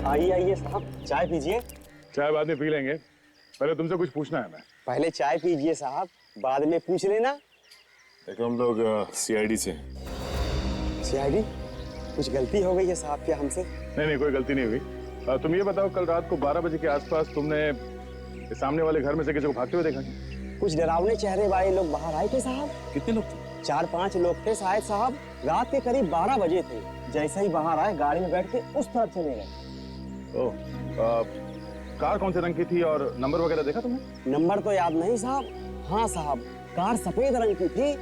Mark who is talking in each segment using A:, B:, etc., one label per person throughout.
A: आइए आइए साहब, चाय पीजिए।
B: चाय बाद में पी लेंगे, पहले तुमसे कुछ पूछना है। मैं
A: पहले चाय पीजिए साहब, बाद में पूछ लेना।
B: देखो हम लोग सीआईडी से हैं।
A: सीआईडी? कुछ गलती हो गई है साहब क्या हमसे?
B: नहीं, कोई गलती नहीं हुई। तुम ये बताओ, कल रात को 12 बजे के आसपास तुमने सामने वाले घर में से किसी को भागते हुए देखा क्या?
A: कुछ डरावने चेहरे वाले लोग बाहर आए थे साहब।
B: कितने लोग थे?
A: 4-5 लोग थे शायद साहब। रात के करीब 12 बजे थे। जैसे ही बाहर आए गाड़ी में बैठ के उस तरफ चले गए।
B: कार कौन से रंग की थी और नंबर वगैरह देखा तुमने?
A: नंबर तो याद नहीं साहब। हाँ साहब, कार सफेद रंग की थी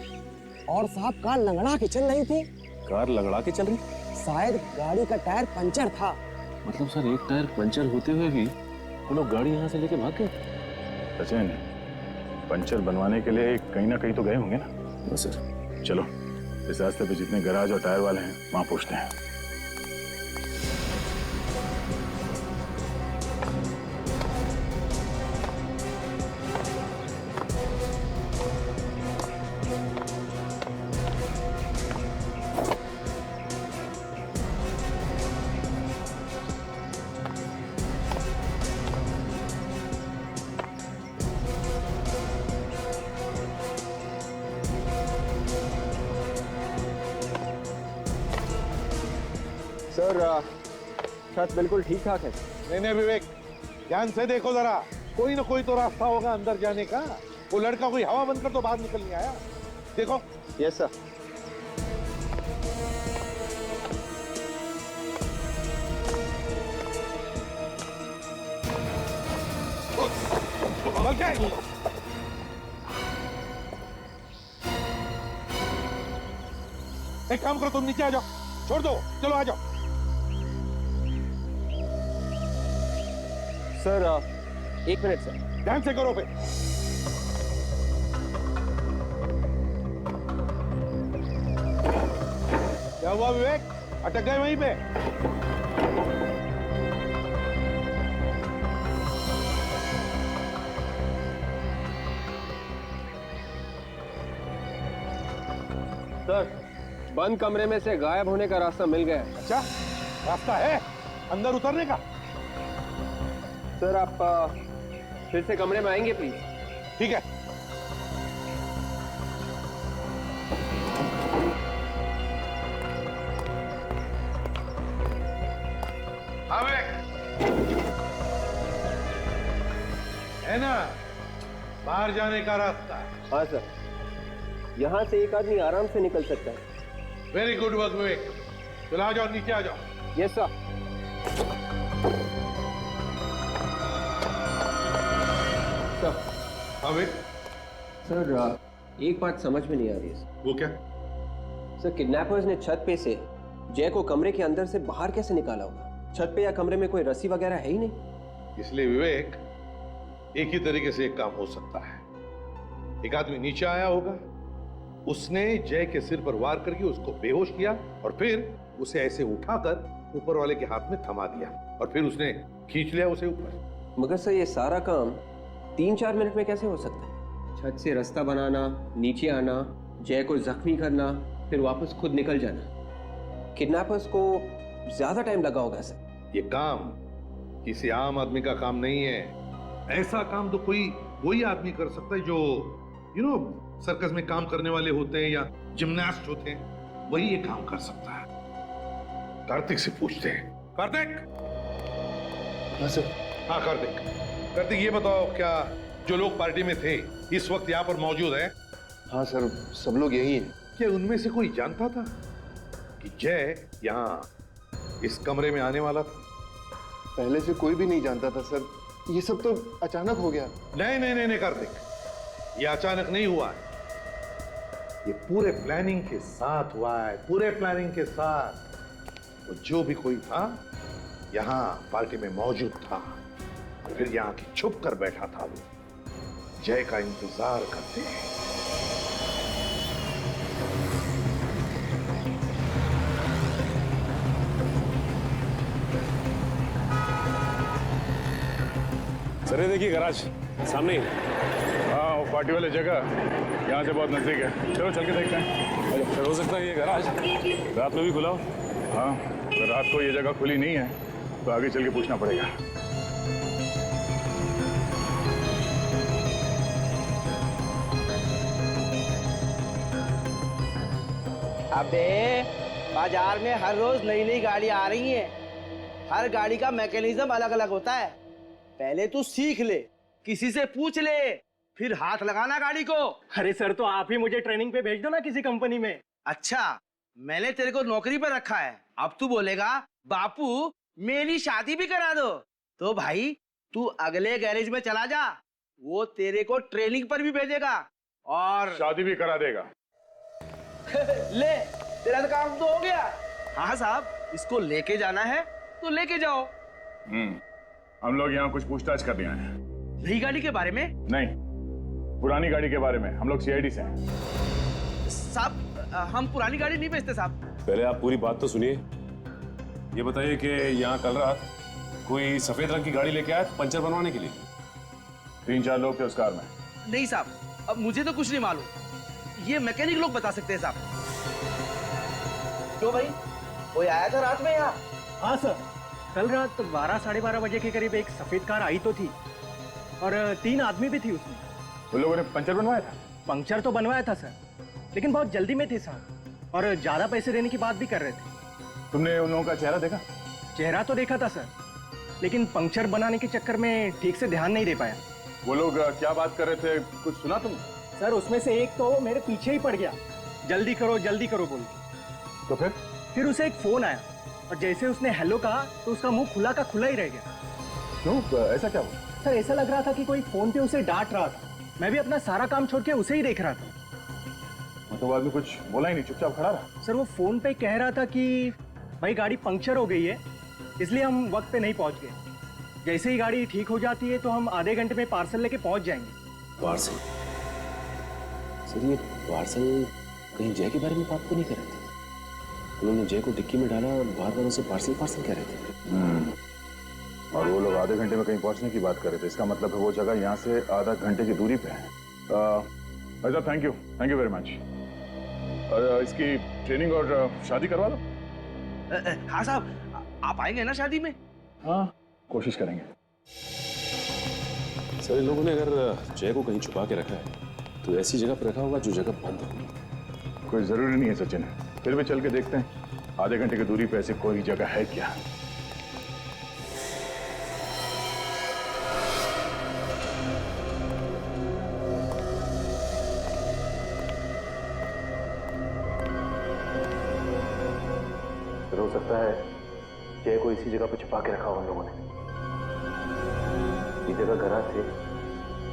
A: और साहब कार लंगड़ा के चल रही थी।
B: कार लंगड़ा के चल रही?
A: शायद गाड़ी का टायर पंचर था।
C: मतलब सर, एक टायर पंचर होते हुए भी वो लोग गाड़ी यहाँ से लेके भाग गए?
B: सचिन, पंचर बनवाने के लिए कहीं ना कहीं तो गए होंगे ना?
C: सर
B: चलो इस रास्ते पे जितने गैराज और टायर वाले हैं वहां पूछते हैं।
A: सर छत बिल्कुल ठीक ठाक है।
D: नहीं विवेक, ध्यान से देखो जरा, कोई ना कोई तो रास्ता होगा अंदर जाने का। वो लड़का कोई हवा बंद कर तो बाहर निकल नहीं आया। देखो।
A: Yes sir.
D: एक काम करो, तुम नीचे आ जाओ, छोड़ दो, चलो आ जाओ।
A: Sir 1 minute sir.
D: ध्यान से करो पे। क्या हुआ विवेक, अटक गए वहीं पे?
E: सर, बंद कमरे में से गायब होने का रास्ता मिल गया है।
D: अच्छा, रास्ता है अंदर उतरने का?
E: सर आप फिर से कमरे में आएंगे प्लीज?
D: ठीक है। हाँ है ना, बाहर जाने का रास्ता।
E: हाँ सर, यहाँ से एक आदमी आराम से निकल सकता है।
D: वेरी गुड वर्क विवेक, चलो आ जाओ, नीचे आ जाओ।
E: Yes sir.
D: हाँ विवेक।
E: सर एक बात समझ में नहीं आ रही है।
D: वो क्या?
E: सर, किडनैपर्स ने छत पे से जय को कमरे के अंदर से बाहर कैसे निकाला होगा? छत पे या कमरे में कोई रस्सी वगैरह है ही नहीं।
D: इसलिए विवेक, एक ही तरीके से एक काम हो सकता है। एक आदमी नीचे आया होगा, उसने जय के सिर पर वार करके उसको बेहोश किया और फिर उसे ऐसे उठाकर ऊपर वाले के हाथ में थमा दिया और फिर उसने खींच लिया उसे ऊपर।
E: मगर सर, ये सारा काम 3-4 मिनट में कैसे हो सकता है? छत से रास्ता बनाना, नीचे आना, जय को जख्मी करना, फिर वापस खुद निकल जाना। किडनैपर्स को ज्यादा टाइम लगा होगा सर।
D: ये काम किसी आम आदमी का काम नहीं है। ऐसा काम तो कोई वही आदमी कर सकता है जो सर्कस में काम करने वाले होते हैं या जिम्नास्ट होते हैं, वही ये काम कर सकता है। कार्तिक से पूछते हैं। कार्तिक।
C: हाँ सर।
D: हाँ कार्तिक, कार्तिक ये बताओ, क्या जो लोग पार्टी में थे इस वक्त यहाँ पर मौजूद है?
C: हाँ सर, सब लोग यही हैं।
D: क्या उनमें से कोई जानता था कि जय यहाँ इस कमरे में आने वाला था?
C: पहले से कोई भी नहीं जानता था सर, ये सब तो अचानक हो गया।
D: नहीं कार्तिक, ये अचानक नहीं हुआ है, ये पूरे प्लानिंग के साथ हुआ है। पूरे प्लानिंग के साथ वो जो भी कोई था यहाँ पार्टी में मौजूद था, फिर यहाँ की छुप कर बैठा था, वो जय का इंतजार करते हैं।
B: सर ये देखिए गैराज सामने ही। हाँ, वो पार्टी वाली जगह यहाँ से बहुत नजदीक है। चलो चल के देखते हैं। सर हो सकता है ये गैराज रात में भी खुला हो। हाँ, अगर रात को ये जगह खुली नहीं है तो आगे चल के पूछना पड़ेगा।
F: अबे बाजार में हर रोज नई नई गाड़ी आ रही हैं। हर गाड़ी का मैकेनिज्म अलग अलग होता है। पहले तू सीख ले, किसी से पूछ ले, फिर हाथ लगाना गाड़ी को।
A: अरे सर, तो आप ही मुझे ट्रेनिंग पे भेज दो ना किसी कंपनी में।
F: अच्छा, मैंने तेरे को नौकरी पर रखा है, अब तू बोलेगा बापू मेरी शादी भी करा दो। तो भाई तू अगले गैरेज में चला जा, वो तेरे को ट्रेनिंग पर भी भेजेगा और
B: शादी भी करा देगा।
F: ले, तेरा तो काम तो हो गया। हाँ साहब, इसको लेके जाना है तो लेके जाओ।
B: हम लोग यहाँ कुछ पूछताछ करने आए हैं।
F: नई गाड़ी के बारे में?
B: नहीं, पुरानी गाड़ी के बारे में। हम लोग सीआईडी से हैं।
F: साहब, हम पुरानी गाड़ी नहीं बेचते साहब।
G: पहले आप पूरी बात तो सुनिए। ये बताइए कि यहाँ कल रात कोई सफेद रंग की गाड़ी लेके आया पंचर बनवाने के लिए?
B: 3-4 लोग थे उस कार में।
F: नहीं साहब, अब मुझे तो कुछ नहीं मालूम, ये मैकेनिक लोग बता सकते हैं साहब। क्यों भाई, कोई आया था रात में यहाँ?
A: हाँ सर, कल रात 12-12:30 बजे के करीब एक सफेद कार आई तो थी और 3 आदमी भी थी उसमें।
B: उन लोगों ने पंचर बनवाया था?
A: पंक्चर तो बनवाया था सर, लेकिन बहुत जल्दी में थे साहब, और ज्यादा पैसे देने की बात भी कर रहे थे।
B: तुमने उन लोगों का चेहरा देखा?
A: चेहरा तो देखा था सर, लेकिन पंक्चर बनाने के चक्कर में ठीक से ध्यान नहीं दे पाया।
B: वो लोग क्या बात कर रहे थे, कुछ सुना तुम?
A: सर, उसमें से एक तो मेरे पीछे ही पड़ गया, जल्दी करो बोल के।
B: तो
A: फिर उसे एक फोन आया और जैसे उसने हेलो कहा तो उसका मुंह खुला का खुला ही रह गया।
B: क्यों, ऐसा क्या हुआ?
A: सर, ऐसा लग रहा था कि कोई फोन पे उसे डांट रहा था। मैं भी अपना सारा काम छोड़ के उसे ही देख रहा था।
B: मतलब आदमी कुछ बोला ही नहीं, चुपचाप खड़ा रहा?
A: सर, वो फोन पे कह रहा था कि भाई गाड़ी पंक्चर हो गई है, इसलिए हम वक्त पे नहीं पहुंच गए। जैसे ही गाड़ी ठीक हो जाती है तो हम आधे घंटे में पार्सल लेके पहुंच जाएंगे।
G: पार्सल? सर, ये पार्सल कहीं जय के बारे में बात तो नहीं कर रहे थे? उन्होंने जय को डिक्की में डाला और बार-बार उसे पार्सल कह रहे थे।
B: और वो लोग आधे घंटे में कहीं पहुंचने की बात कर रहे थे। इसका मतलब है वो जगह यहाँ से आधा घंटे की दूरी पे है। भाई, थैंक यू वेरी मच। और इसकी ट्रेनिंग और शादी करवा दो।
F: हाँ साहब, आप आएंगे ना शादी में?
B: हाँ, कोशिश करेंगे।
G: सर, इन लोगों ने अगर जय को कहीं छुपा के रखा है तो ऐसी जगह पर रखा होगा जो जगह बंद होगी।
B: कोई जरूरी नहीं है सचिन, फिर भी चल के देखते हैं। आधे घंटे की दूरी पे ऐसी कोई जगह है क्या?
H: हो सकता है जय को इसी जगह पे छुपा के रखा हो उन लोगों ने। ये जगह गराज से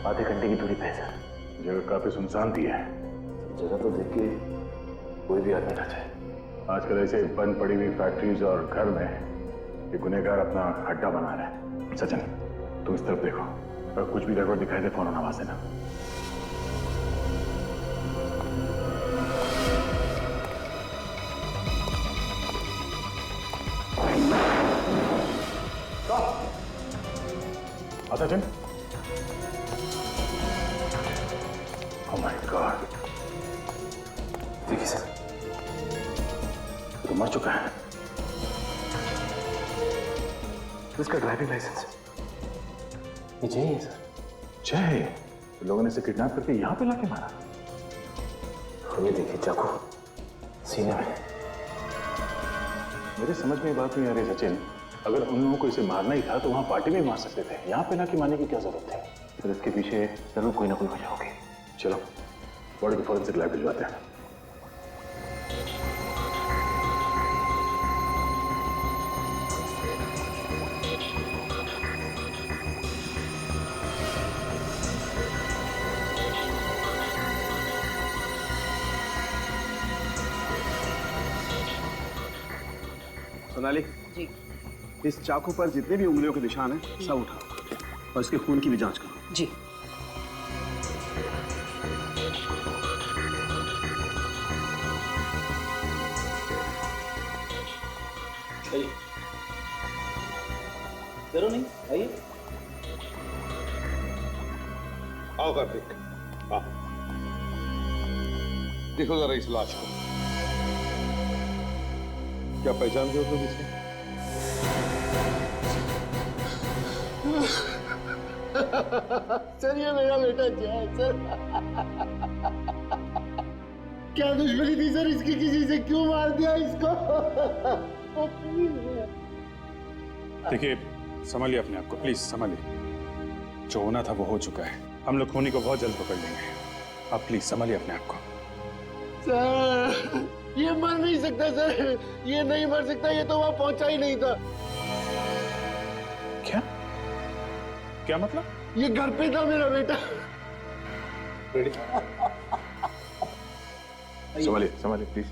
H: आधे घंटे की दूरी पे है सर।
B: जगह काफी सुनसान थी है।
H: जगह तो देख के कोई भी आदमी ना चाहे।
B: आजकल ऐसे बंद पड़ी हुई फैक्ट्रीज और घर में ये गुनहगार अपना अड्डा बना रहे हैं। सचिन, तुम इस तरफ देखो, अगर कुछ भी गड़बड़ दिखाई दे फोन आवाज देना। सचिन, ओह माय गॉड,
G: देखिए सर,
B: तो मर चुका है।
H: इसका ड्राइविंग लाइसेंस
G: ये जय है सर।
B: जय, लोगों ने इसे किडनैप करके यहाँ पे लाके मारा।
H: ये देखिए चाकू सीने में।
B: मेरे समझ में ये बात नहीं आ रही सचिन, अगर उन लोगों को इसे मारना ही था तो वहां पार्टी में मार सकते थे, यहाँ पे लाके मारने की क्या जरूरत है?
H: सर, इसके पीछे जरूर कोई ना कोई वजह होगी।
B: चलो बॉडी को फॉरेंसिक लैब भिजवाते हैं।
A: सोनाली जी, इस चाकू पर जितने भी उंगलियों के निशान हैं सब उठाओ और इसके खून की भी जांच करो।
I: जी।
F: जरूर नहीं, आइए।
D: आओ कार्तिक, आओ। देखो जरा इस लाश को, क्या पहचानते हो तुम इसे?
C: सर ये मेरा बेटा जय है सर। क्या दुश्मनी थी सर इसकी, किसी से क्यों मार दिया इसको?
B: देखिए संभालिए अपने आप को, प्लीज संभालिए। जो होना था वो हो चुका है, हम लोग खूनी को बहुत जल्द पकड़ लेंगे। आप प्लीज संभालिए अपने आप को।
C: सर ये मर नहीं सकता सर, ये नहीं मर सकता, ये तो वहां पहुंचा ही नहीं था।
B: क्या क्या मतलब?
C: ये घर पे था मेरा बेटा।
B: संभालिए संभालिए प्लीज।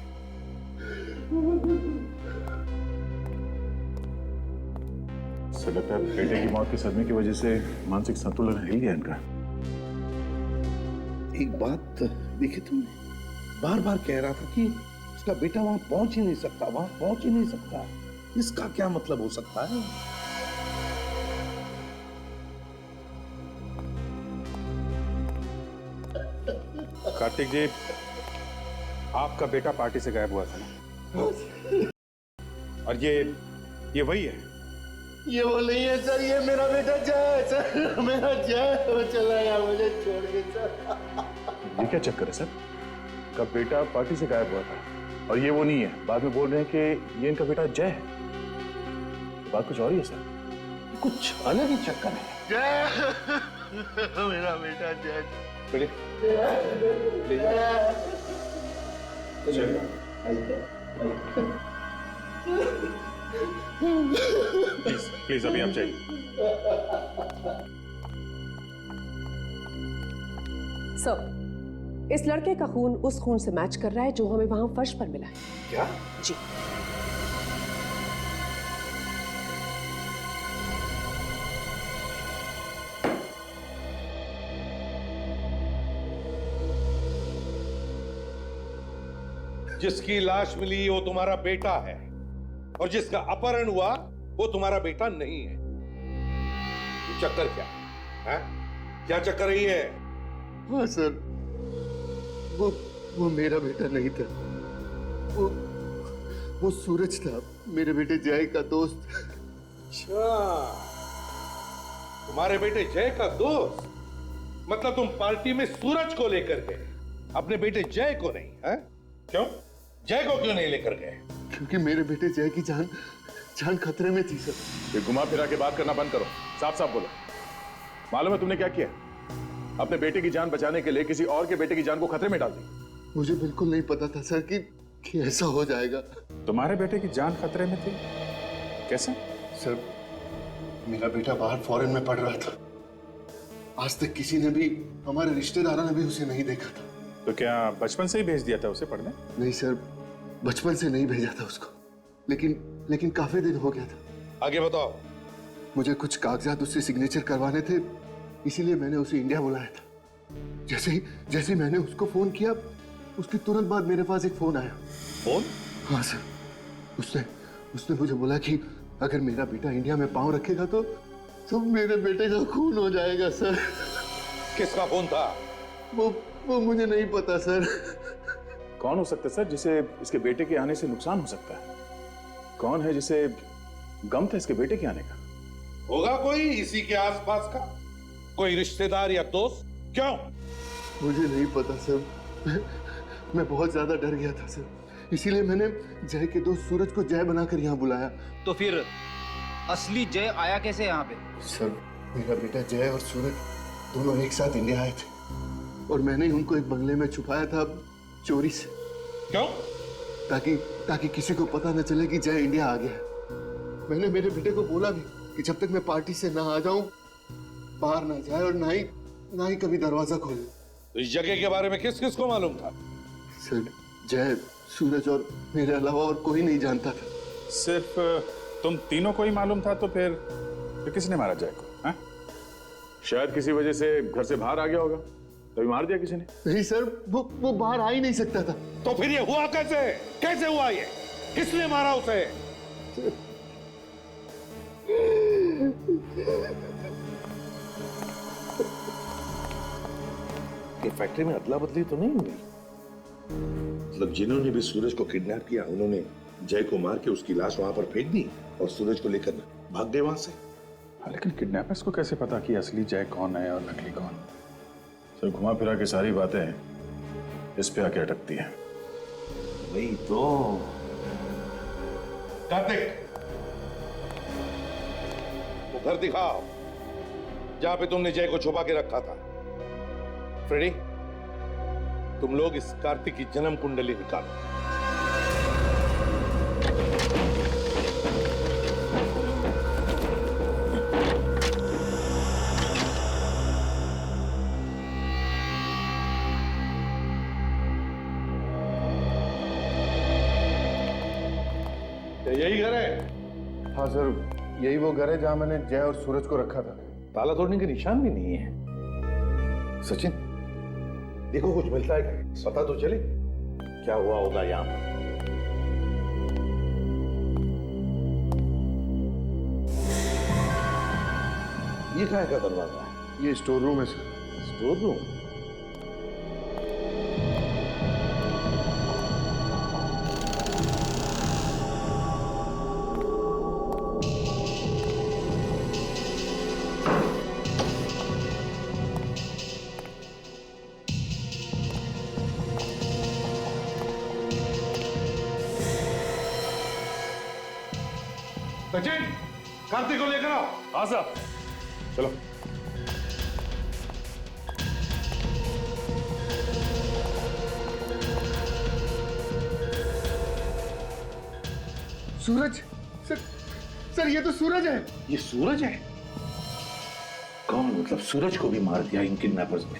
B: सर लगता है बेटे की मौत के सदमे की वजह से मानसिक संतुलन हिल गया इनका।
D: एक बात देखी तुमने, बार बार कह रहा था कि उसका बेटा वहां पहुंच ही नहीं सकता, वहां पहुंच ही नहीं सकता। इसका क्या मतलब हो सकता है?
B: कार्तिक जी, आपका बेटा पार्टी से गायब हुआ था ना? और ये वही है?
C: ये वो नहीं है सर, ये मेरा बेटा जय है सर, मेरा जय। वो चला गया मुझे छोड़ के सर।
B: ये क्या चक्कर है सर? का बेटा पार्टी से गायब हुआ था और ये वो नहीं है, बाद में बोल रहे हैं कि ये इनका बेटा जय है। बात कुछ और ही है सर,
D: कुछ अलग ही चक्कर है।
C: जय मेरा बेटा जय।
B: प्लीज प्लीज अभी आप जाइए।
I: सर, इस लड़के का खून उस खून से मैच कर रहा है जो हमें वहां फर्श पर मिला है।
D: क्या?
I: जी।
D: जिसकी लाश मिली वो तुम्हारा बेटा है और जिसका अपहरण हुआ वो तुम्हारा बेटा नहीं है। ये चक्कर क्या है? क्या चक्कर है ये?
C: हाँ सर, वो मेरा बेटा नहीं था, वो सूरज था, मेरे बेटे जय का दोस्त।
D: अच्छा, तुम्हारे बेटे जय का दोस्त? मतलब तुम पार्टी में सूरज को लेकर गए, अपने बेटे जय को नहीं? है क्यों? जय को क्यों नहीं लेकर गए?
C: क्योंकि मेरे बेटे जय की जान खतरे में थी सर।
B: ये घुमा फिरा के बात करना बंद करो, साफ साफ बोलो। मालूम है तुमने क्या किया? अपने बेटे की जान बचाने के लिए किसी और के बेटे की जान को खतरे में डाल दी।
C: मुझे बिल्कुल नहीं पता था सर कि ऐसा हो जाएगा।
B: तुम्हारे बेटे की जान खतरे में थी? कैसे?
C: सर, मेरा बेटा बाहर फॉरेन में पढ़ रहा था, आज तक किसी ने भी, हमारे रिश्तेदारों ने भी उसे नहीं देखा था।
B: तो क्या बचपन से ही भेज दिया था उसे पढ़ने?
C: नहीं सर, बचपन से नहीं भेजा था उसको, लेकिन काफी दिन हो गया था।
D: आगे बताओ।
C: मुझे कुछ कागजात उससे सिग्नेचर करवाने थे, इसीलिए मैंने उसे इंडिया बुलाया था। जैसे ही मैंने उसको फोन किया, उसके तुरंत बाद मेरे पास एक फोन आया।
D: फोन?
C: हाँ सर, उसने मुझे बोला कि अगर मेरा बेटा इंडिया में पांव रखेगा तो मेरे बेटे का खून हो जाएगा सर।
D: किसका फोन था?
C: वो मुझे नहीं पता सर।
B: कौन हो सकता है सर जिसे इसके बेटे के आने से नुकसान हो सकता है? कौन है जिसे गम था इसके बेटे के आने का?
D: होगा कोई इसी के आसपास का, कोई रिश्तेदार या दोस्त? क्यों?
C: मुझे नहीं पता सर, मैं बहुत ज्यादा डर गया था सर, इसीलिए मैंने जय के दोस्त सूरज को जय बनाकर यहाँ बुलाया।
J: तो फिर असली जय आया कैसे यहाँ पे?
C: सर, मेरा बेटा जय और सूरज दोनों एक साथ इंडिया आए थे और मैंने उनको एक बंगले में छुपाया था चोरी से।
D: क्यों?
C: ताकि किसी को पता न चले कि जय इंडिया आ गया है। मैंने मेरे बेटे को बोला भी कि जब तक मैं पार्टी से ना आ जाऊं बाहर ना जाए और ना ही कभी दरवाजा खोले।
D: तो इस जगह के बारे में किस किस को मालूम था?
C: सर, जय, सूरज और मेरे अलावा और कोई नहीं जानता था।
B: सिर्फ तुम तीनों को ही मालूम था? तो फिर किसने मारा जय को? हा? शायद किसी वजह से घर से बाहर आ गया होगा, तभी मार दिया किसी ने।
C: नहीं सर, वो बाहर आ ही नहीं सकता था।
D: तो फिर ये हुआ कैसे? कैसे हुआ ये? किसने मारा उसे? ये फैक्ट्री में अदला बदली तो नहीं हुई? मतलब जिन्होंने भी सूरज को किडनैप किया उन्होंने जय को मार के उसकी लाश वहां पर फेंक दी और सूरज को लेकर भाग गए वहां से?
B: लेकिन किडनैपर्स को कैसे पता कि असली जय कौन है और नकली कौन? सर घुमा फिरा के सारी बातें इस पे आके अटकती है।
D: वही तो। कार्तिक, वो घर दिखाओ जहां पे तुमने जय को छुपा के रखा था। फ्रेडी, तुम लोग इस कार्तिक की जन्म कुंडली निकालो। यही घर है?
C: हाँ सर, यही वो घर है जहां मैंने जय और सूरज को रखा था।
D: ताला तोड़ने के निशान भी नहीं है। सचिन, देखो कुछ मिलता है क्या? पता तो चले क्या हुआ होगा यहाँ पर। ये कहाँ का दरवाजा है?
C: ये स्टोर रूम है sir.
D: Store room? Sachin, Kartik को लेकर आओ।
B: हाँ साहब, चलो।
C: सूरज सर, सर ये तो सूरज है।
D: ये सूरज है? कौन? मतलब सूरज को भी मार दिया इन किडनैपर्स ने?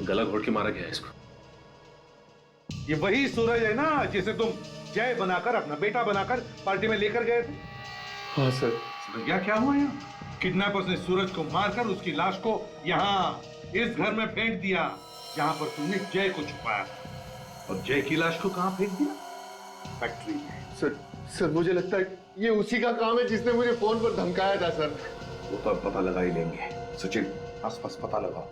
G: गला घोट के मारा गया है इसको।
D: ये वही सूरज है ना जिसे तुम जय बनाकर, अपना बेटा बनाकर पार्टी में लेकर गए थे?
C: हाँ सर।
D: समझ गया क्या हुआ यहाँ? किडनैपर्स ने सूरज को मारकर उसकी लाश को यहाँ इस घर में फेंक दिया जहां पर तुमने जय को छुपाया था। और जय की लाश को कहां फेंक दिया? फैक्ट्री में।
C: सर मुझे लगता है ये उसी का काम है जिसने मुझे फोन पर धमकाया था सर।
D: वो तो अब पता लगा ही लेंगे। सचिन, आसपास पता लगाओ,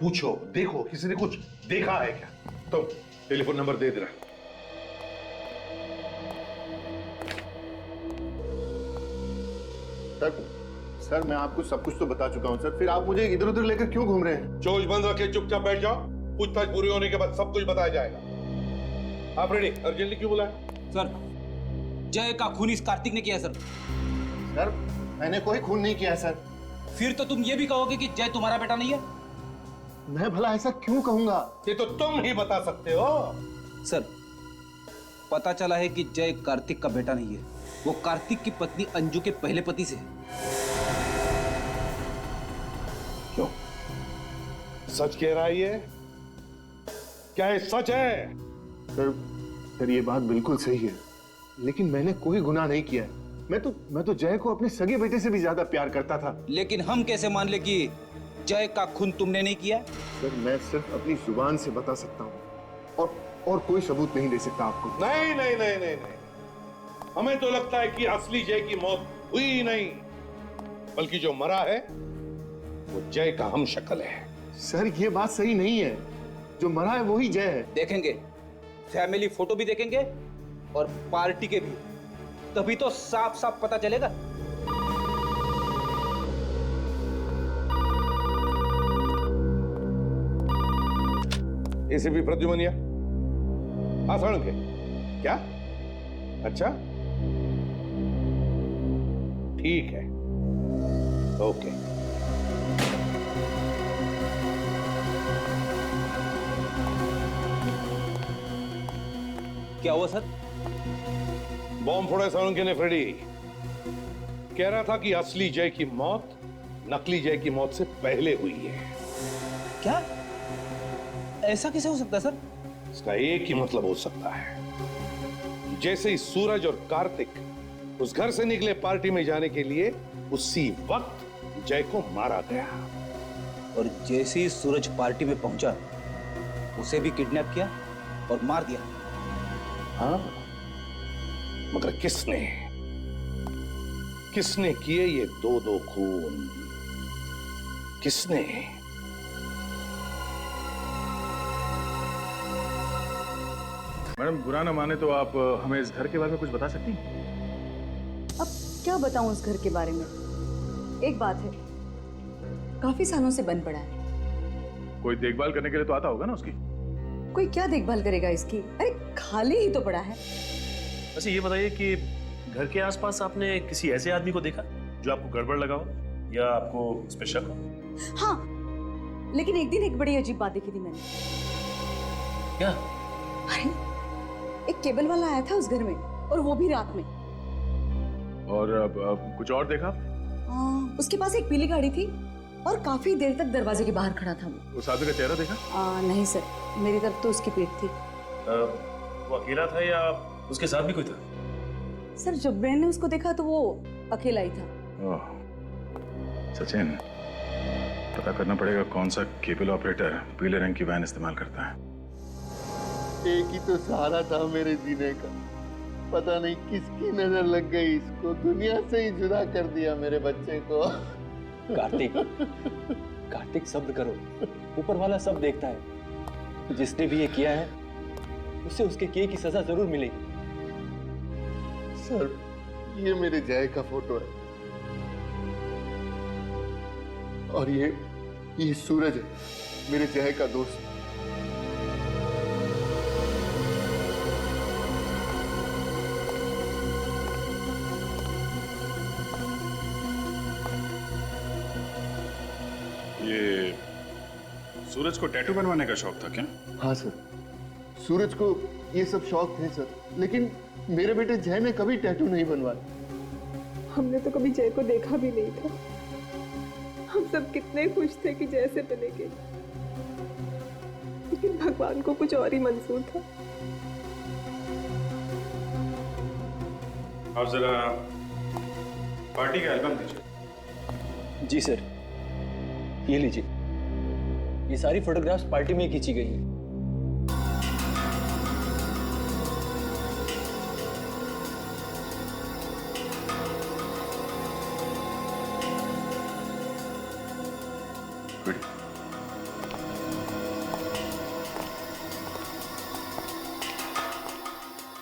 D: पूछो, देखो किसी ने कुछ देखा है क्या? तुम टेलीफोन नंबर दे देना।
C: सर मैं आपको सब कुछ तो बता चुका हूं सर, फिर आप मुझे इधर उधर लेकर क्यों घूम रहे हैं?
D: चोच बंद रखे चुपचाप बैठ जाओ। पूछताछ पूरी होने के बाद सब कुछ बताया जाएगा। आप रेडी? अर्जेंटली क्यों बुलाया?
J: सर, जय का खून इस कार्तिक ने किया सर।
C: सर मैंने कोई खून नहीं किया सर।
J: फिर तो तुम ये भी कहोगे कि जय तुम्हारा बेटा नहीं है?
C: मैं भला ऐसा क्यों कहूंगा?
D: ये तो तुम ही बता सकते हो।
J: सर, पता चला है कि जय कार्तिक का बेटा नहीं है, वो कार्तिक की पत्नी अंजू के पहले पति से है।
D: क्यों? सच कह रहा है ये? क्या ये सच है?
C: सर ये बात बिल्कुल सही है, लेकिन मैंने कोई गुनाह नहीं किया है। मैं तो जय को अपने सगे बेटे से भी ज्यादा प्यार करता था।
J: लेकिन हम कैसे मान ले कि जय का खून तुमने नहीं किया?
C: सर मैं सिर्फ अपनी जुबान से बता सकता हूँ और कोई सबूत नहीं दे सकता आपको।
D: नहीं नहीं नहीं नहीं नहीं, हमें तो लगता है कि असली जय की मौत हुई ही नहीं, बल्कि जो मरा है वो जय का हम शक्ल है।
C: सर ये बात सही नहीं है, जो मरा है वही जय है।
J: देखेंगे, फैमिली फोटो भी देखेंगे और पार्टी के भी, तभी तो साफ साफ पता चलेगा।
D: एसीपी प्रद्युमनिया, आसान के क्या? अच्छा ठीक है, ओके।
J: क्या हुआ सर?
D: बॉम्ब फोड़ा साळुंके ने फ्रेडी। कह रहा था कि असली जय की मौत नकली जय की मौत से पहले हुई है।
J: क्या? ऐसा कैसे हो सकता है सर?
D: इसका एक ही मतलब हो सकता है कि जैसे ही सूरज और कार्तिक उस घर से निकले पार्टी में जाने के लिए, उसी वक्त जय को मारा गया।
J: और जैसे ही सूरज पार्टी में पहुंचा, उसे भी किडनैप किया और मार दिया।
D: हाँ, मगर किसने किए ये दो खून? किसने?
B: मैडम बुरा ना माने तो आप हमें इस घर के बारे में कुछ बता सकती हैं?
I: अब
K: क्या बताऊं उस घर के बारे में। एक बात है, काफी सालों से बंद पड़ा है।
B: कोई देखभाल करने के लिए तो आता होगा ना उसकी।
K: कोई क्या देखभाल करेगा इसकी? अरे खाली ही तो पड़ा है।
H: वैसे ये बताइए कि घर के आसपास आपने किसी ऐसे आदमी को देखा जो आपको गड़बड़ लगा हो या आपको उस पर शक हो?
K: हाँ, लेकिन एक दिन एक बड़ी अजीब बात देखी थी मैंने।
H: क्या?
K: अरे एक केबल वाला आया था उस घर में, और वो भी रात में।
B: और अब कुछ और देखा?
K: उसके पास एक पीली गाड़ी थी और काफी देर तक दरवाजे के बाहर खड़ा था वो।
B: उस आदमी का चेहरा देखा?
K: नहीं सर, मेरी तरफ तो उसकी पीठ थी।
H: वो अकेला था या उसके साथ भी कोई था?
K: सर जब मैंने उसको देखा तो वो अकेला ही था।
B: ओह, सचिन, पता करना पड़ेगा कौन सा केबल ऑपरेटर पीले रंग की वैन इस्तेमाल करता है।
C: एक ही तो सहारा था मेरे जीने का। पता नहीं किसकी नजर लग गई, इसको दुनिया से ही जुदा कर दिया मेरे बच्चे को।
G: कार्तिक, कार्तिक सब्र करो, ऊपर वाला सब देखता है। जिसने भी ये किया है उसे उसके किए की सजा जरूर मिलेगी।
C: सर, ये मेरे जय का फोटो है और ये सूरज है, मेरे जय का दोस्त।
B: ये सूरज को टैटू बनवाने का शौक था क्या?
C: हाँ सर, सूरज को ये सब शौक थे सर, लेकिन मेरे बेटे जय ने कभी टैटू नहीं बनवाया।
I: हमने तो कभी जय को देखा भी नहीं था। हम सब कितने खुश थे कि जय से मिलेंगे, लेकिन भगवान को कुछ और ही मंजूर था।
B: आप जरा पार्टी का एल्बम दीजिए।
G: जी सर, ये लीजिए। ये सारी फोटोग्राफ्स पार्टी में खींची गई हैं।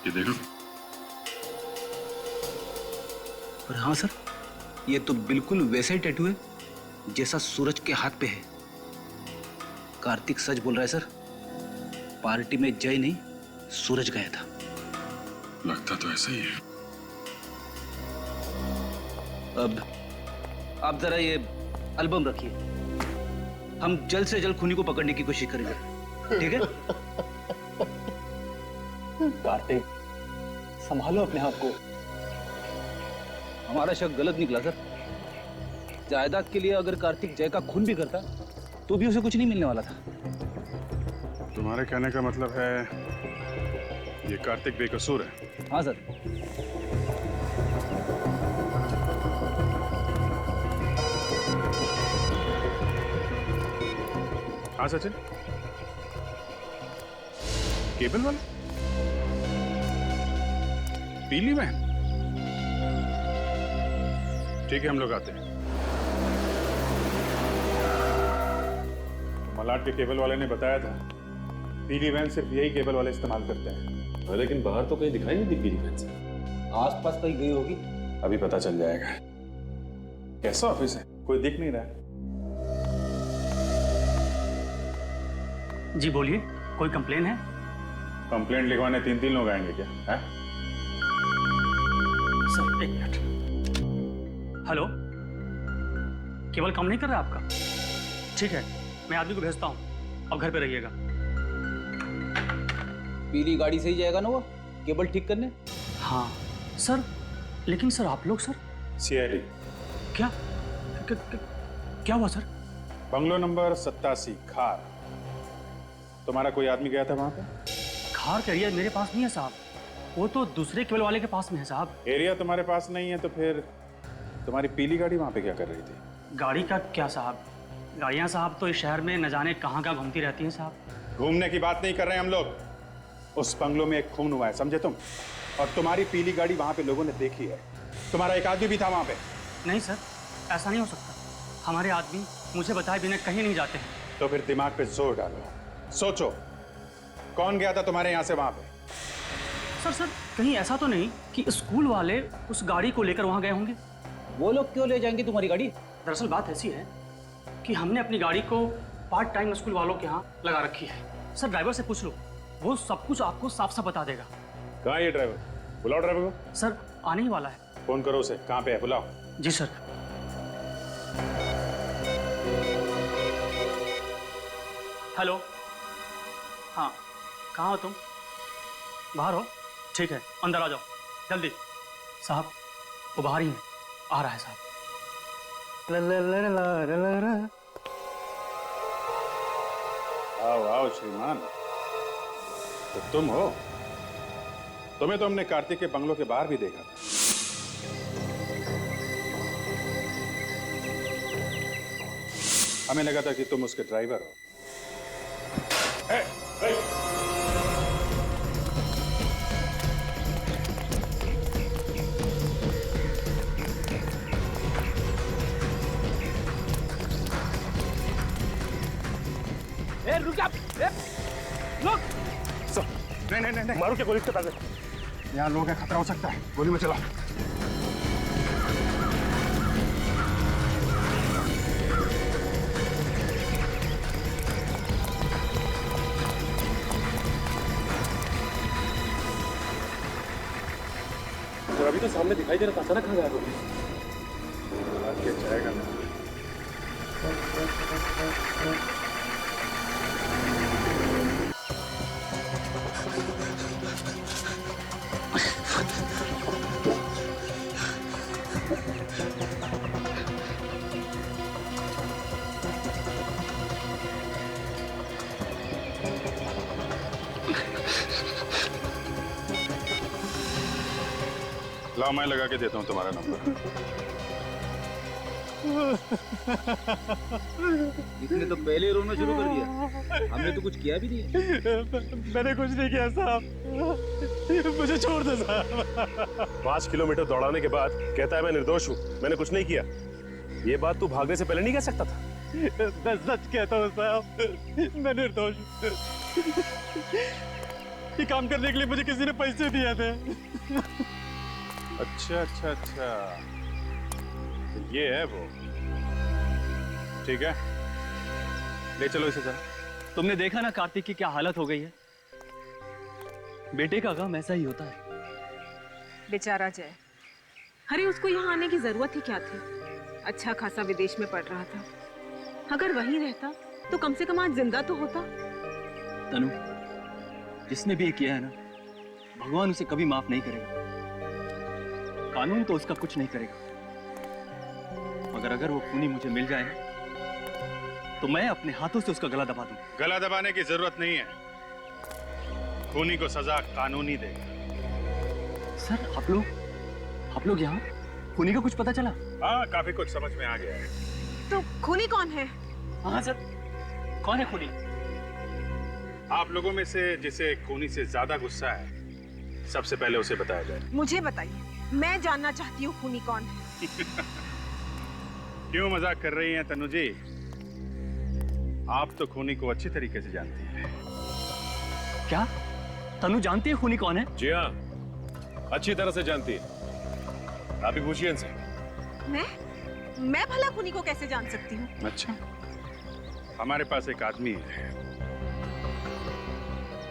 B: ये देखो।
J: पर हाँ सर, ये तो बिल्कुल वैसा ही टैटू है जैसा सूरज के हाथ पे है। कार्तिक सच बोल रहा है सर, पार्टी में जय नहीं सूरज गया था।
B: लगता तो ऐसा ही है।
J: अब आप जरा ये एल्बम रखिए, हम जल्द से जल्द खूनी को पकड़ने की कोशिश करेंगे, ठीक है?
G: कार्तिक, संभालो अपने आप को।
J: हमारा शक गलत निकला सर। जायदाद के लिए अगर कार्तिक जय का खून भी करता तो भी उसे कुछ नहीं मिलने वाला था।
B: तुम्हारे कहने का मतलब है ये कार्तिक बेकसूर है?
J: हाँ सर।
B: हाँ सचिन, केबल वाला पीली वैन? ठीक है, हम लोग आते हैं। मलाड के केबल वाले ने बताया था पीली वैन सिर्फ यही केबल वाले इस्तेमाल करते हैं।
G: लेकिन बाहर तो कहीं दिखाई नहीं दी पीली वैन से।
J: आसपास कहीं गई होगी।
B: अभी पता चल जाएगा। कैसा ऑफिस है? कोई दिख नहीं रहा है।
A: जी बोलिए, कोई कंप्लेन है?
B: कंप्लेंट लिखवाने 3 लोग आएंगे क्या? है?
A: सर एक मिनट। हेलो, केबल काम नहीं कर रहा आपका? ठीक है, मैं आदमी को भेजता हूँ, अब घर पे रहिएगा।
J: पीली गाड़ी से ही जाएगा ना वो केबल ठीक करने?
A: हाँ सर, लेकिन सर आप लोग सर?
B: सीआईडी।
A: क्या क्या हुआ सर?
B: बंगलो नंबर 87 खार। तुम्हारा कोई आदमी गया था वहां पे?
A: खार का एरिया मेरे पास नहीं है साहब, वो तो दूसरे केबल वाले के पास में है साहब।
B: एरिया तुम्हारे पास नहीं है तो फिर तुम्हारी पीली गाड़ी वहां पे क्या कर रही थी?
A: गाड़ी का क्या साहब, गाड़ियाँ साहब तो इस शहर में न जाने कहाँ कहाँ घूमती रहती हैं साहब।
B: घूमने की बात नहीं कर रहे हैं हम लोग। उस बंगलो में एक खून हुआ है, समझे तुम? और तुम्हारी पीली गाड़ी वहां पे लोगों ने देखी है। तुम्हारा एक आदमी भी था वहां पे।
A: नहीं सर, ऐसा नहीं हो सकता। हमारे आदमी मुझे बताए बिना कहीं नहीं जाते हैं।
B: तो फिर दिमाग पे जोर डालो, सोचो कौन गया था तुम्हारे यहाँ से वहां पे?
L: सर सर कहीं ऐसा तो नहीं कि स्कूल वाले उस गाड़ी को लेकर वहां गए होंगे?
J: वो लोग क्यों ले जाएंगे तुम्हारी गाड़ी?
L: दरअसल बात ऐसी है कि हमने अपनी गाड़ी को पार्ट टाइम स्कूल वालों के यहाँ लगा रखी है। सर ड्राइवर से पूछ लो, वो सब कुछ आपको साफ साफ बता देगा।
B: कहाँ है ये ड्राइवर? बुलाओ ड्राइवर को।
L: सर आने ही वाला है।
B: फोन करो उसे, कहाँ पे है बुलाओ।
L: जी सर। हेलो, हाँ कहाँ हो तुम? बाहर हो? ठीक है अंदर आ जाओ जल्दी। साहब वो बाहर ही है, आ रहा है साहब।
B: आओ आओ श्रीमान, तो तुम हो? तुम्हें तो हमने कार्तिक के बंगलों के बाहर भी देखा था। हमें लगा था कि तुम उसके ड्राइवर हो। ए, ए!
L: रुक जा, रुक।
B: नहीं मारो क्या गोली के ताकत। यहाँ लोग हैं, खतरा हो सकता है, गोली में चला।
G: अभी तो सामने दिखाई दे रहा था, अचानक कहाँ गायब हो गया?
B: आगे जाएगा ना। लाओ मैं लगा के देता हूँ तुम्हारा नंबर।
J: इसने तो पहले ही रोना शुरू कर दिया, हमने तो कुछ किया भी नहीं।
H: मैंने कुछ नहीं किया साहब, मुझे छोड़ दो साहब। 5 किलोमीटर दौड़ाने के बाद कहता है मैं निर्दोष हूँ, मैंने कुछ नहीं किया। ये बात तू भागने से पहले नहीं कह सकता था?
A: मैं सच कहता हूँ साहब, मैं निर्दोष हूँ। ये काम करने के लिए मुझे किसी ने पैसे दिए थे।
B: अच्छा अच्छा अच्छा, तो ये है वो। ठीक है, ले चलो इसे जरा।
L: तुमने देखा ना कार्तिक की क्या हालत हो गई है। बेटे का गम ऐसा ही होता है।
I: बेचारा जय, अरे उसको यहाँ आने की जरूरत ही क्या थी? अच्छा खासा विदेश में पढ़ रहा था, अगर वहीं रहता तो कम से कम आज जिंदा तो होता।
L: तनु, जिसने भी ये किया है ना, भगवान उसे कभी माफ नहीं करेगा। कानून तो उसका कुछ नहीं करेगा, मगर अगर वो खूनी मुझे मिल जाए तो मैं अपने हाथों से उसका गला दबा दूं।
B: गला दबाने की जरूरत नहीं है, खूनी को सजा कानून ही देगा।
L: सर आप लोग यहाँ? खूनी का कुछ पता चला?
B: हाँ, काफी कुछ समझ में आ गया है।
I: तो खूनी कौन है?
L: हाँ सर, कौन है खूनी?
B: आप लोगों में से जिसे खूनी से ज्यादा गुस्सा है, सबसे पहले उसे बताया जाए।
I: मुझे बताइए, मैं जानना चाहती हूँ खूनी कौन है।
B: क्यों मजाक कर रही हैं तनु जी? आप तो खूनी को अच्छी तरीके से जानती हैं।
L: क्या तनु जानती है खूनी कौन है?
H: जी हाँ, अच्छी तरह से जानती है। आप ही पूछिए इनसे।
I: मैं भला खूनी को कैसे जान सकती हूँ?
B: अच्छा, हमारे पास एक आदमी है।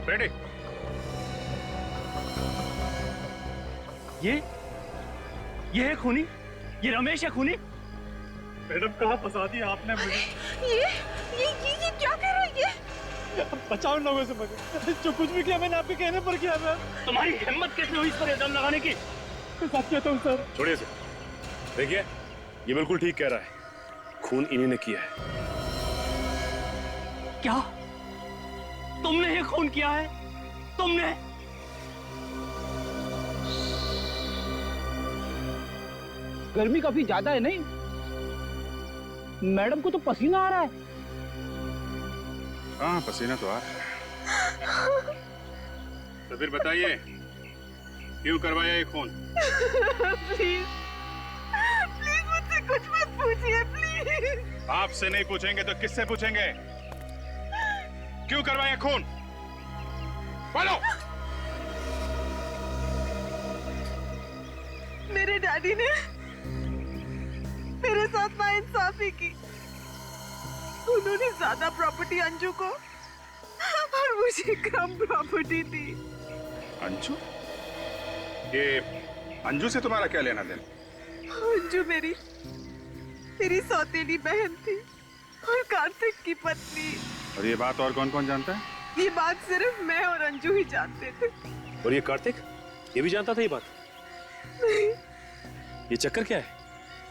B: रेडी?
L: ये है खूनी? ये रमेश है खूनी?
A: मैडम कहाँ फंसा दिया आपने मुझे?
I: ये क्या कर रहा है ये?
A: बचाओ लोगों से मुझे, जो कुछ भी किया मैंने आपके कहने पर किया। मैं
L: तुम्हारी हिम्मत कैसे हुई इस पर इल्जाम लगाने की?
A: सच कहता हूँ सर।
H: छोड़िए इसे। देखिए, ये बिल्कुल ठीक कह रहा है, खून इन्हीं ने किया है।
L: क्या तुमने ये खून किया है? तुमने?
J: गर्मी काफी ज्यादा है नहीं? मैडम को तो पसीना आ रहा है।
B: हाँ, पसीना तो आ रहा है। तो फिर बताइए, क्यों करवाया ये खून?
I: प्लीज मुझसे कुछ मत पूछिए प्लीज।
B: आपसे नहीं पूछेंगे तो किससे पूछेंगे? क्यों करवाया खून? बोलो।
I: मेरे डैडी ने मेरे साथ नाइंसाफी की। उन्होंने ज्यादा प्रॉपर्टी अंजू को और मुझे कम प्रॉपर्टी दी।
M: अंजू? ये अंजू से तुम्हारा क्या लेना देना?
I: अंजू मेरी सौतेली बहन थी और कार्तिक की पत्नी।
M: और ये बात और कौन कौन जानता है?
I: ये बात सिर्फ मैं और अंजू ही जानते थे।
H: और ये कार्तिक, ये भी जानता था ये बात?
I: नहीं।
H: ये चक्कर क्या है?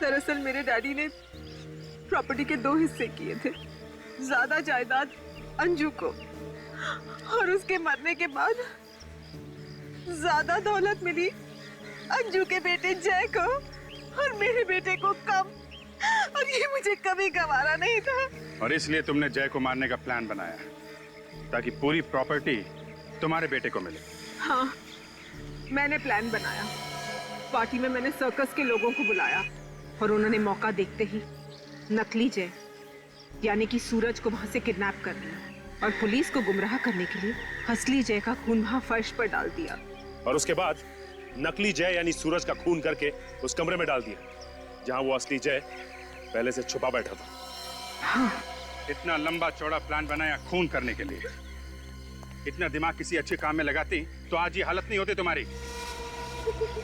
I: दरअसल मेरे डैडी ने प्रॉपर्टी के 2 हिस्से किए थे। ज्यादा जायदाद अंजू को और उसके मरने के बाद ज्यादा दौलत मिली अंजू के बेटे जय को और मेरे बेटे को कम। और ये मुझे कभी गवारा नहीं था।
M: और इसलिए तुमने जय को मारने का प्लान बनाया ताकि पूरी प्रॉपर्टी तुम्हारे बेटे को मिले।
I: हाँ, मैंने प्लान बनाया। पार्टी में मैंने सर्कस के लोगों को बुलाया और उन्होंने मौका देखते ही नकली जय यानी कि सूरज को वहां से किडनैप कर लिया और पुलिस को गुमराह करने के लिए असली जय का खून वहां फर्श पर डाल दिया।
H: और उसके बाद नकली जय यानी सूरज का खून करके उस कमरे में डाल दिया जहां वो असली जय पहले से छुपा बैठा था।
I: हाँ।
M: इतना लंबा चौड़ा प्लान बनाया खून करने के लिए। इतना दिमाग किसी अच्छे काम में लगाती तो आज ये हालत नहीं होती तुम्हारी।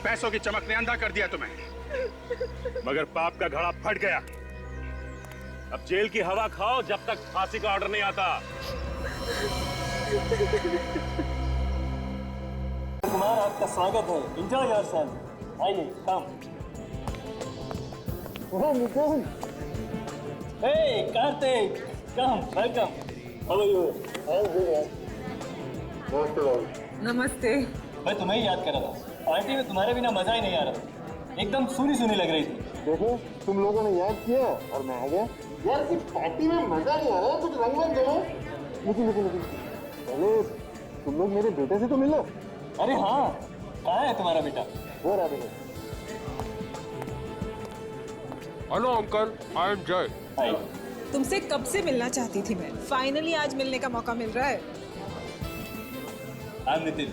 M: पैसों की चमक ने अंधा कर दिया तुम्हें।
H: मगर पाप का घड़ा फट गया। अब जेल की हवा खाओ जब तक फांसी का ऑर्डर नहीं आता।
L: कुमार, आपका स्वागत है। Enjoy yourself. आइए, come. Oh Nitin, hey Kartik, come, welcome. How are you?
I: नमस्ते।
L: मैं तुम्हें ही याद कर रहा था। पार्टी में तुम्हारे बिना मजा ही नहीं आ रहा। एकदम सूनी सूनी लग रही थी।
C: देखो, तुम लोगों ने याद किया और मैं आ गया। यार इस पार्टी में मजा नहीं आ रहा, कुछ रंग दो। लेकिन पहले तुम लोग मेरे बेटे से तो मिलो।
L: अरे हाँ, कहाँ है तुम्हारा बेटा?
C: वो रहा देखो।
N: हेलो अंकल, आई एम जय।
L: हाय।
I: तुमसे कब से मिलना चाहती थी मैं। फाइनली आज मिलने का मौका मिल रहा है।
L: आई एम नितिन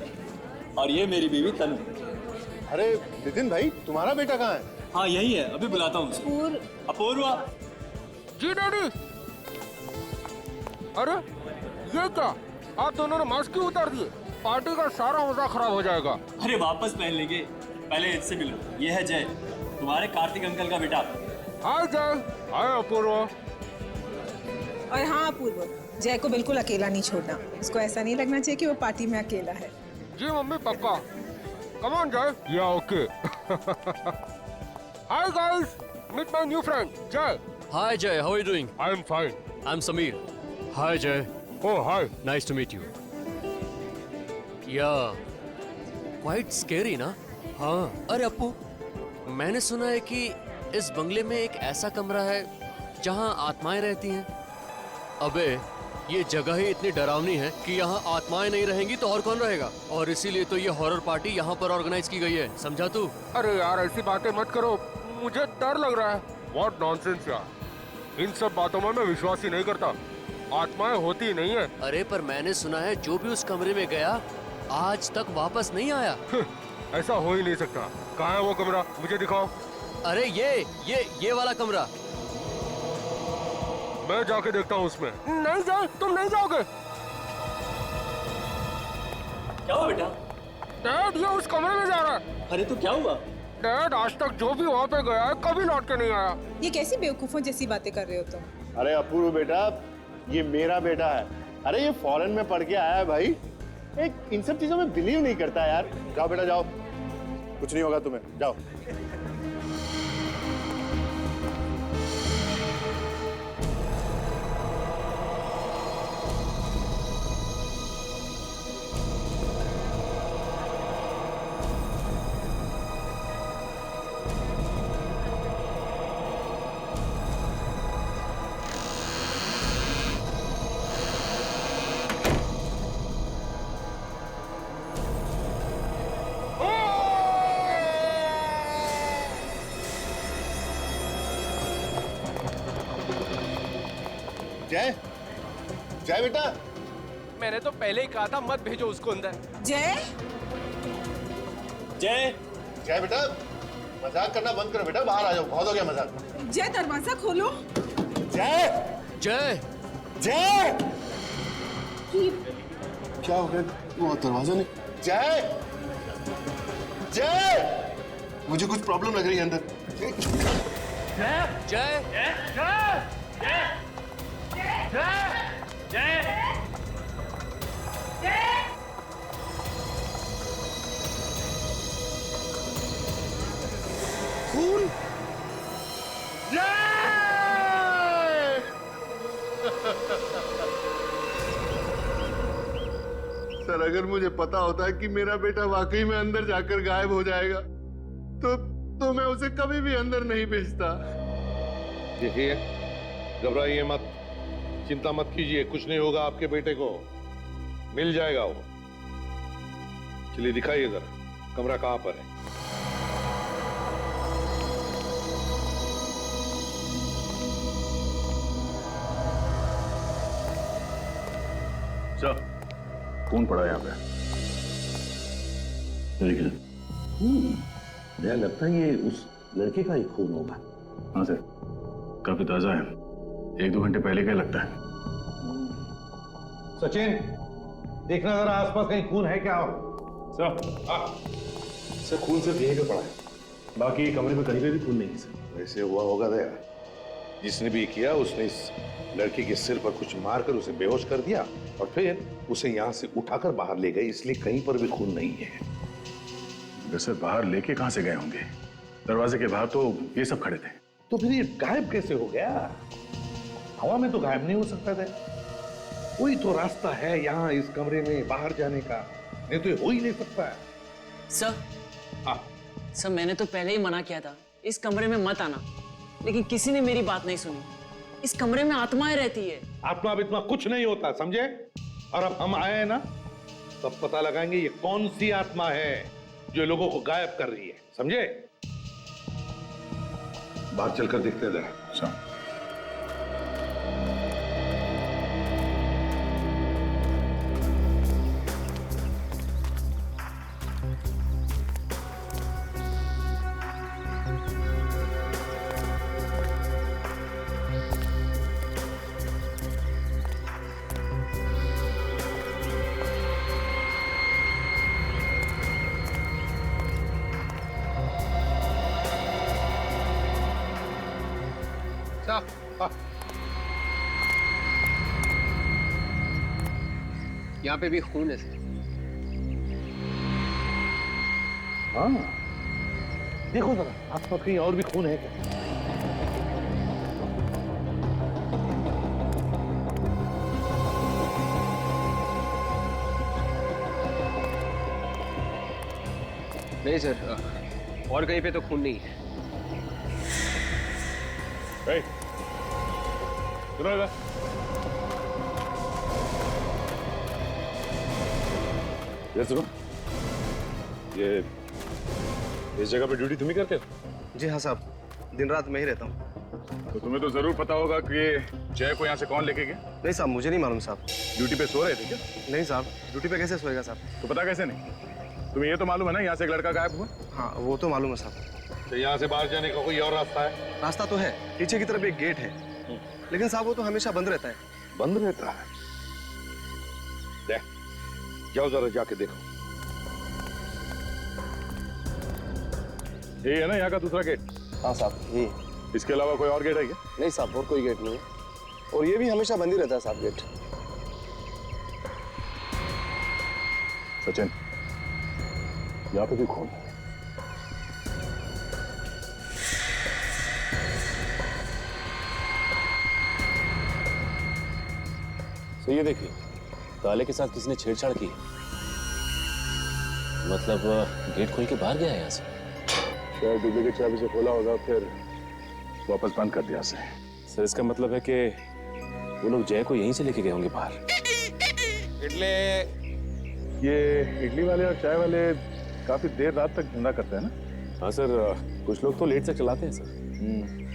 L: और ये मेरी बीवी तनु।
C: अरे नितिन भाई, तुम्हारा बेटा कहाँ है?
L: हाँ यही है, अभी बुलाता हूँ उसे। अपूर्वा।
N: जी डैडी। अरे ये क्या, आप दोनों ने मास्क क्यों उतार दिए? पार्टी का सारा मजा खराब हो जाएगा।
L: अरे वापस पहन लेंगे, पहले इससे मिलो। ये है जय, तुम्हारे कार्तिक अंकल का बेटा।
N: हाय जय। हाय अपूर्वा।
I: और हाँ अपूर्व, जय को बिल्कुल अकेला नहीं छोड़ना। उसको ऐसा नहीं लगना चाहिए कि वो पार्टी में अकेला है।
N: जी मम्मी पक्का। कम on Jay. Yeah okay. Hi guys, meet my new friend Jay.
O: Hi Jay, how are you doing?
N: I am fine.
O: I am Sameer. Hi Jay.
N: Oh hi,
O: nice to meet you. Yeah quite scary ना? हाँ। अरे अप्पू, मैंने सुना है कि इस बंगले में एक ऐसा कमरा है जहाँ आत्माएं रहती हैं। अबे ये जगह ही इतनी डरावनी है कि यहाँ आत्माएं नहीं रहेंगी तो और कौन रहेगा? और इसीलिए तो ये हॉरर पार्टी यहाँ पर ऑर्गेनाइज की गई है, समझा तू?
N: अरे यार ऐसी बातें मत करो, मुझे डर लग रहा है। व्हाट नॉनसेंस यार, इन सब बातों में मैं विश्वास ही नहीं करता। आत्माएं होती ही नहीं है।
O: अरे पर मैंने सुना है जो भी उस कमरे में गया आज तक वापस नहीं आया।
N: ऐसा हो ही नहीं सकता। कहाँ है वो कमरा, मुझे दिखाओ।
O: अरे ये वाला कमरा।
N: मैं जाके देखता हूँ उसमें। नहीं जाओ, तुम नहीं जाओगे।
L: क्या हुआ बेटा?
N: डैड ये उस कमरे में जा रहा है।
L: अरे तो क्या हुआ?
N: डैड आज तक जो भी वहाँ पे गया है कभी लौट के नहीं आया।
I: ये कैसी बेवकूफों जैसी बातें कर रहे हो तुम?
C: अरे अपूर्व बेटा, ये मेरा बेटा है। अरे ये फॉरेन में पढ़ के आया है भाई। एक इन सब चीजों में बिलीव नहीं करता यार। जाओ बेटा जाओ, कुछ नहीं होगा तुम्हें, जाओ। जय, जय बेटा।
N: मैंने तो पहले ही कहा था मत भेजो उसको अंदर।
I: जय,
L: जय,
C: जय बेटा, मजाक करना बंद करो बेटा, बाहर आ जाओ, बहुत हो गया मजाक।
I: जय दरवाजा खोलो।
C: जय
O: जय
C: जय क्या हो गया? वो दरवाजा नहीं। जय जय मुझे कुछ प्रॉब्लम लग रही है अंदर।
O: जय
C: खून। सर अगर मुझे पता होता कि मेरा बेटा वाकई में अंदर जाकर गायब हो जाएगा तो मैं उसे कभी भी अंदर नहीं भेजता।
D: देखिए, घबराइए मत, चिंता मत कीजिए, कुछ नहीं होगा आपके बेटे को, मिल जाएगा वो। चलिए दिखाइए जरा, कमरा कहां पर है?
B: सर, खून पड़ा यहाँ पे।
D: मुझे लगता है ये उस लड़के का ही खून होगा।
B: हाँ सर, काफी ताजा है, 1-2 घंटे पहले का लगता है।
D: सचिन, देखना जरा आसपास कहीं खून है क्या?
B: सर खून सिर्फ यहीं पे पड़ा है, बाकी कमरे में कहीं पे भी खून नहीं है सर।
D: वैसे हुआ होगा दया, जिसने भी किया उसने इस लड़के के सिर पर कुछ मारकर उसे बेहोश कर दिया और फिर उसे यहाँ से उठाकर बाहर ले गए, इसलिए कहीं पर भी खून नहीं है।
B: सर बाहर लेके कहां से गए होंगे? दरवाजे के बाहर तो ये सब खड़े थे।
D: तो फिर ये गायब कैसे हो गया? हवा में तो गायब नहीं हो सकता था। कोई तो रास्ता है यहाँ इस कमरे में बाहर जाने का, नहीं तो ये हो ही नहीं सकता है।
P: सर मैंने तो पहले ही मना किया था इस कमरे में मत आना, लेकिन किसी ने मेरी बात नहीं सुनी। इस कमरे में आत्माएं रहती है।
D: आत्मा इतना कुछ नहीं होता, समझे? और अब हम आए हैं ना, तब पता लगाएंगे ये कौन सी आत्मा है जो लोगों को गायब कर रही है, समझे? बाहर चलकर देखते जरा।
E: यहाँ पे भी खून है सर।
D: हाँ, देखो जरा आसपास कहीं और भी खून है क्या?
E: नहीं सर, और कहीं पे तो खून नहीं है।
B: ये सुनो, ये इस जगह पे ड्यूटी तुम ही करते हो?
A: जी हाँ साहब, दिन रात मैं ही रहता हूँ।
B: तो तुम्हें तो जरूर पता होगा कि जय को यहाँ से कौन लेके गया?
A: नहीं साहब, मुझे नहीं मालूम साहब।
B: ड्यूटी पे सो रहे थे क्या?
A: नहीं साहब, ड्यूटी पे कैसे सोएगा साहब?
B: तो पता कैसे नहीं? तुम्हें ये तो मालूम है ना यहाँ से एक लड़का गायब हुआ?
A: हाँ वो तो मालूम है साहब।
D: तो यहाँ से बाहर जाने का कोई और रास्ता है?
A: रास्ता तो है, पीछे की तरफ एक गेट है, लेकिन साहब वो तो हमेशा बंद रहता है।
D: बंद रहता है? जाओ जरा जाके देखो।
B: यही है ना यहाँ का दूसरा गेट?
A: हाँ साहब, ये।
B: इसके अलावा कोई और गेट है क्या?
A: नहीं साहब, और कोई गेट नहीं है, और ये भी हमेशा बंद ही रहता है साहब गेट।
B: सचिन, यहाँ पे भी खून है।
G: तो ये देखिए, ताले के साथ किसी ने छेड़छाड़ की है। मतलब गेट खोल के बाहर गया है यहाँ से।
B: शायद डुप्लीकेट चाबी से खोला होगा, फिर वापस बंद कर दिया से।
G: सर इसका मतलब है कि वो लोग जय को यहीं से लेके गए होंगे बाहर।
B: ये इडली वाले और चाय वाले काफी देर रात तक धंधा करते हैं ना?
G: हाँ सर, कुछ लोग तो लेट तक चलाते हैं सर।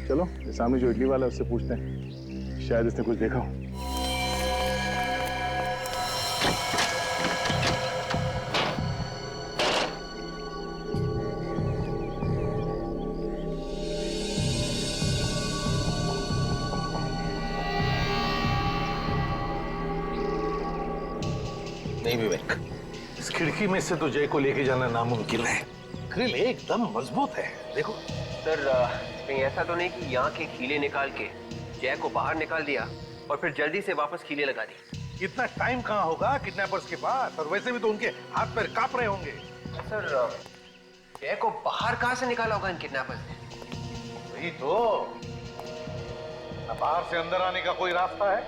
B: चलो सामने जो इडली वाला है उससे पूछते हैं, शायद इसने कुछ देखा हो।
D: नहीं विवेक, इस खिड़की में से तो जय को लेके जाना नामुमकिन है। ग्रिल एकदम मजबूत है, देखो।
E: सर कहीं ऐसा तो नहीं कि यहाँ के खीले निकाल के जय को बाहर निकाल दिया और फिर जल्दी से वापस खीले लगा दी?
D: इतना टाइम कहाँ होगा किडनैपर्स के पास, और वैसे भी तो उनके हाथ पैर कांप रहे होंगे।
E: सर जय को बाहर कहाँ से निकाला होगा इन किडनैपर्स ने?
D: वही तो, न बाहर से अंदर आने का कोई रास्ता है,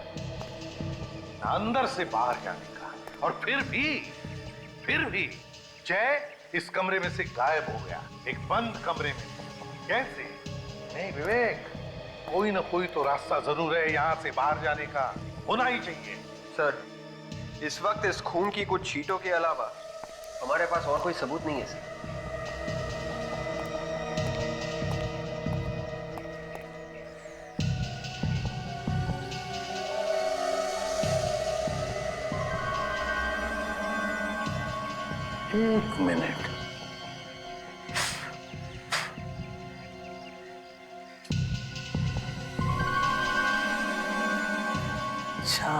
D: न अंदर से बाहर जाने का, और फिर भी जय इस कमरे में से गायब हो गया, एक बंद कमरे में। कैसे? नहीं विवेक, कोई ना कोई तो रास्ता जरूर है यहाँ से बाहर जाने का, होना ही चाहिए।
E: सर इस वक्त इस खून की कुछ छींटों के अलावा हमारे पास और कोई सबूत नहीं है सर।
D: एक मिनट, अच्छा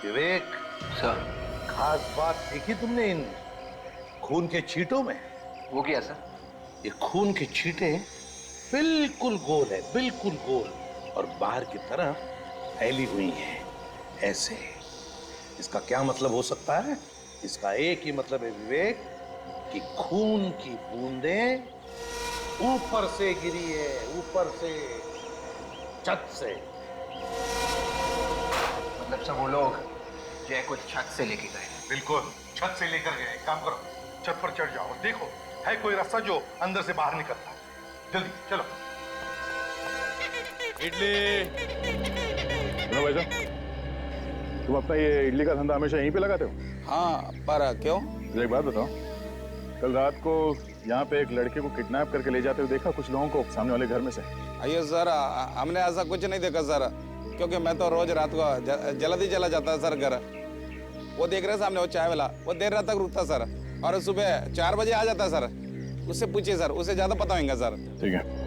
D: विवेक
E: सर,
D: खास बात देखी तुमने इन खून के छींटों में?
E: वो क्या सर?
D: ये खून के छींटे बिल्कुल गोल है, बिल्कुल गोल, और बाहर की तरफ फैली हुई हैं, ऐसे। इसका क्या मतलब हो सकता है? इसका एक ही मतलब है विवेक, कि खून की बूंदें ऊपर से गिरी है, ऊपर से, छत से।
E: मतलब सब वो लोग जय को छत से लेके गए?
D: बिल्कुल, छत से लेकर गए। काम करो, छत पर चढ़ जाओ और देखो है कोई रास्ता जो अंदर से बाहर निकलता है। जल्दी चलो।
B: सुनो भाई साहब, तुम अपना ये इडली का धंधा हमेशा यहीं पे लगाते हो?
Q: हाँ, पर क्यों?
B: मुझे एक बात बताओ, कल रात को यहाँ पे एक लड़के को किडनैप करके ले जाते हुए देखा कुछ लोगों को सामने वाले घर में से?
Q: अयो सर, हमने ऐसा कुछ नहीं देखा सर, क्योंकि मैं तो रोज रात को जल्दी चला जाता सर घर। वो देख रहे सामने वो चाय वाला, वो देर रात तक रुकता सर, और सुबह 4 बजे आ जाता सर। उससे पूछिए सर, उसे ज्यादा पता होगा सर।
B: ठीक है।